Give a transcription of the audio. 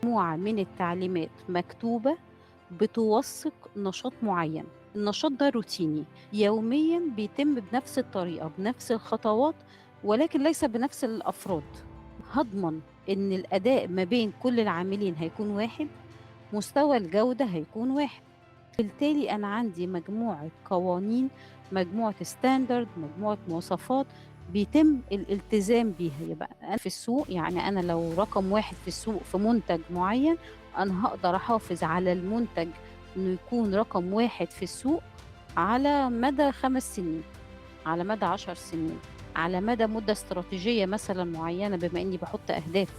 مجموعة من التعليمات مكتوبة بتوثق نشاط معين. النشاط ده روتيني يوميا بيتم بنفس الطريقة بنفس الخطوات، ولكن ليس بنفس الأفراد. هضمن إن الأداء ما بين كل العاملين هيكون واحد، مستوى الجودة هيكون واحد. بالتالي أنا عندي مجموعة قوانين، مجموعة ستاندرد، مجموعة مواصفات بيتم الالتزام بيها. يبقى أنا في السوق، يعني أنا لو رقم واحد في السوق في منتج معين، أنا هقدر أحافظ على المنتج إنه يكون رقم واحد في السوق على مدى 5 سنين، على مدى 10 سنين، على مدى مدة استراتيجية مثلا معينة، بما إني بحط أهداف